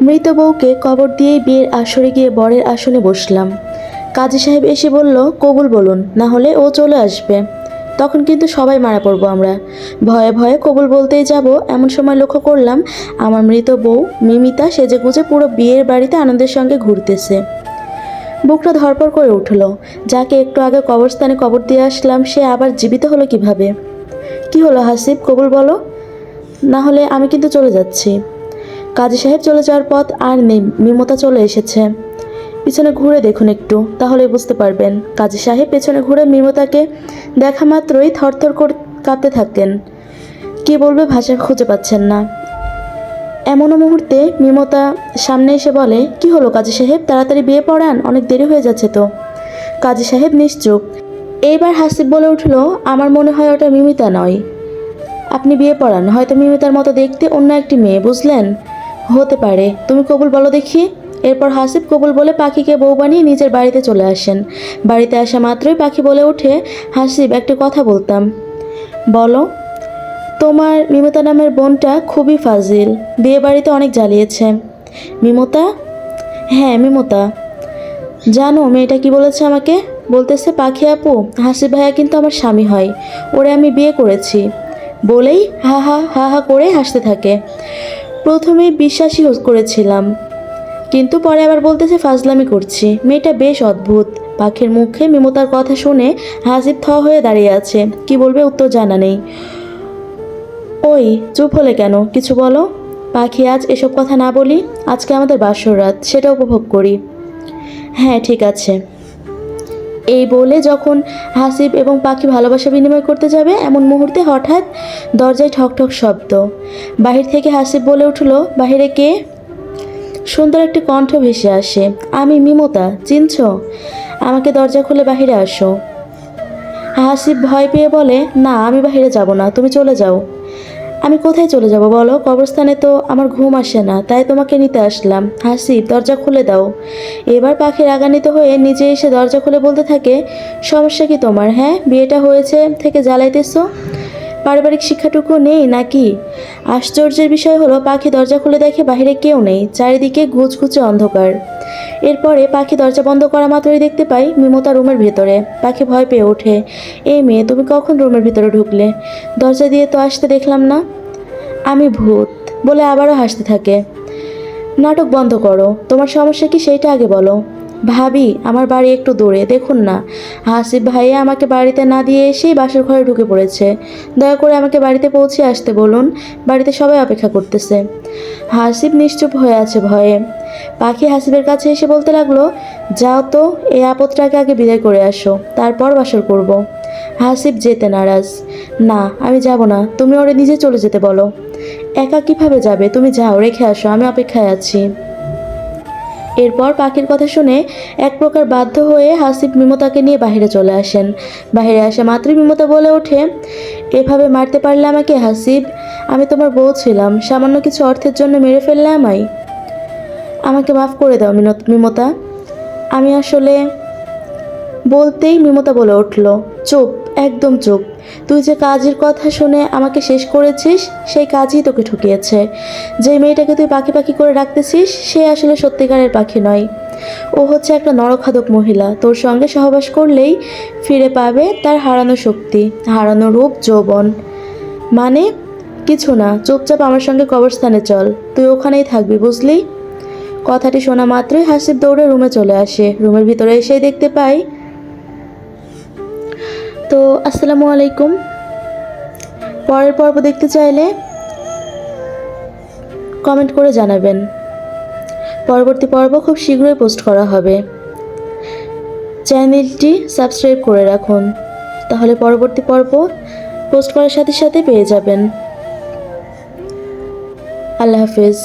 মৃত বউকে কবর দিয়েই বিয়ের আসরে গিয়ে বরের আসনে বসলাম। কাজী সাহেব এসে বলল, কবুল বলুন, না হলে ও চলে আসবে। তখন কিন্তু সবাই মারা পড়বো আমরা। ভয়ে ভয়ে কবুল বলতেই যাব, এমন সময় লক্ষ্য করলাম আমার মৃত বউ মিমিতা সেজেগুজে পুরো বিয়ের বাড়িতে আনন্দের সঙ্গে ঘুরতেছে। বুকটা ধড়পড় করে উঠল। যাকে একটু আগে কবরস্থানে কবর দিয়ে আসলাম সে আবার জীবিত হলো কিভাবে? কি হলো হাসিব, কবুল বলো, না হলে আমি কিন্তু চলে যাচ্ছি। কাজী সাহেব চলে যাওয়ার পথ আর নেই, মিমতা চলে এসেছে। পিছনে ঘুরে দেখুন একটু, তাহলে বুঝতে পারবেন। কাজী সাহেব পেছনে ঘুরে মিমতাকে দেখা মাত্রই থরথর করে কাঁপতে থাকেন। কি বলবে ভাষা খুঁজে পাচ্ছেন না। এমনও মুহূর্তে মিমতা সামনে এসে বলে, কি হলো কাজী সাহেব, তাড়াতাড়ি বিয়ে পড়ান, অনেক দেরি হয়ে যাচ্ছে তো। কাজী সাহেব নিশ্চুপ। এইবার হাসিব বলে উঠল, আমার মনে হয় ওটা মিমিতা নয়, আপনি বিয়ে পড়ান, হয়তো মিমিতার মতো দেখতে অন্য একটি মেয়ে, বুঝলেন? হতে পারে, তুমি কবুল বলো দেখি। এরপর হাসিব কবুল বলে পাখিকে বউ বানিয়ে নিজের বাড়িতে চলে আসেন। বাড়িতে আসা মাত্রই পাখি বলে ওঠে, হাসিব একটা কথা বলতাম। বলো। তোমার মিমতা নামের বোনটা খুবই ফাজিল, বিয়ে বাড়িতে অনেক জ্বালিয়েছে। মিমতা? হ্যাঁ মিমতা। জানো মেয়েটা কি বলেছে আমাকে? বলতেছে, পাখি আপু, হাসিব ভাইয়া কিন্তু আমার স্বামী হয়, ওরে আমি বিয়ে করেছি। বলেই হা হা হা হা করে হাসতে থাকে। প্রথমে বিশ্বাসই করেছিলাম, কিন্তু পরে আবার বলতেছে ফাজলামি করছি। মেয়েটা বেশ অদ্ভুত। পাখির মুখে মিমতার কথা শুনে হাসিব থ হয়ে দাঁড়িয়ে আছে, কি বলবে উত্তর জানা নেই। ওই চুপ হলে কেন, কিছু বলো। পাখি, আজ এসব কথা না বলি, আজকে আমাদের বাসর রাত, সেটা উপভোগ করি। হ্যাঁ ঠিক আছে। এই বলে যখন হাসিব এবং পাখি ভালোবাসা বিনিময় করতে যাবে এমন মুহূর্তে হঠাৎ দরজায় ঠকঠক শব্দ। বাহির থেকে হাসিব বলে উঠল, বাহিরে কে? সুন্দর একটি কণ্ঠ ভেসে আসে, আমি মিমতা, চিনছ? আমাকে দরজা খুলে বাহিরে আসো। হাসিব ভয় পেয়ে বলে, না আমি বাহিরে যাব না, তুমি চলে যাও। আমি কোথায় চলে যাব বলো, কবরস্থানে তো আমার ঘুম আসে না, তাই তোমাকে নিতে আসলাম। হাসিব দরজা খুলে দাও। এবার পাখি রাগান্বিত হয়ে নিজে এসে দরজা খুলে বলতে থাকে, সমস্যা কি তোমার? হ্যাঁ, বিয়েটা হয়েছে থেকে জ্বালাইতেছো, পারিবারিক শিক্ষাটুকু নেই নাকি? আশ্চর্যের বিষয় হলো পাখি দরজা খুলে দেখে বাহিরে কেউ নেই, চারিদিকে ঘুচঘুচে অন্ধকার। এরপরে পাখি দরজা বন্ধ করা মাত্রই দেখতে পাই মিমতা রুমের ভেতরে। পাখি ভয় পেয়ে ওঠে, এই মেয়ে তুমি কখন রুমের ভিতরে ঢুকলে? দরজা দিয়ে তো আসতে দেখলাম না। আমি ভূত বলে আবারও হাসতে থাকে। নাটক বন্ধ করো, তোমার সমস্যা কি সেইটা আগে বলো। ভাবি, আমার বাড়ি একটু দূরে, দেখুন না, হাসিব ভাইয়া আমাকে বাড়িতে না দিয়ে এসেই বাসর ঘরে ঢুকে পড়েছে, দয়া করে আমাকে বাড়িতে পৌঁছে আসতে বলুন, বাড়িতে সবাই অপেক্ষা করতেছে। হাসিব নিশ্চুপ হয়ে আছে ভয়ে। পাখি হাসিবের কাছে এসে বলতে লাগলো, যাও তো, এই আপদটাকে আগে বিদায় করে আসো, তারপর বাসর করব। হাসিব যেতে নারাজ। না আমি যাব না, তুমি ওরে নিজে চলে যেতে বলো। একা কিভাবে যাবে, তুমি যাও, রেখে আসো, আমি অপেক্ষায় আছি। এরপর পাখির কথা শুনে এক প্রকার বাধ্য হয়ে হাসিব মিমতাকে নিয়ে বাহিরে চলে আসেন। বাহিরে আসা মাত্রই মিমতা বলে ওঠে, এভাবে মারতে পারলে আমাকে হাসিব? আমি তোমার বউ ছিলাম, সামান্য কিছু অর্থের জন্য মেরে ফেললে আমায়? আমাকে মাফ করে দাও মিমতা, আমি আসলে। বলতেই মিমতা বলে উঠল, চুপ, একদম চুপ। তুই যে কাজের কথা শুনে আমাকে শেষ করেছিস, সেই কাজই তোকে ঠকিয়েছে। যে মেয়েটাকে তুই পাখি পাখি করে রাখতেছিস সে আসলে সত্যিকারের পাখি নয়, ও হচ্ছে একটা নরখাদক মহিলা। তোর সঙ্গে সহবাস করলেই ফিরে পাবে তার হারানো শক্তি, হারানো রূপ, যৌবন। মানে? কিছু না, চুপচাপ আমার সঙ্গে কবরস্থানে চল, তুই ওখানেই থাকবি, বুঝলি? কথাটি শোনা মাত্রই হাসিব দৌড়ে রুমে চলে আসে। রুমের ভিতরে এসেই দেখতে পাই। তো আসসালামু আলাইকুম। পরের পর্ব দেখতে চাইলে কমেন্ট করে জানাবেন। পরবর্তী পর্ব খুব শীঘ্রই পোস্ট করা হবে। চ্যানেলটি সাবস্ক্রাইব করে রাখুন, তাহলে পরবর্তী পর্ব পোস্ট করার সাথে সাথে পেয়ে যাবেন। আল্লাহ হাফেজ।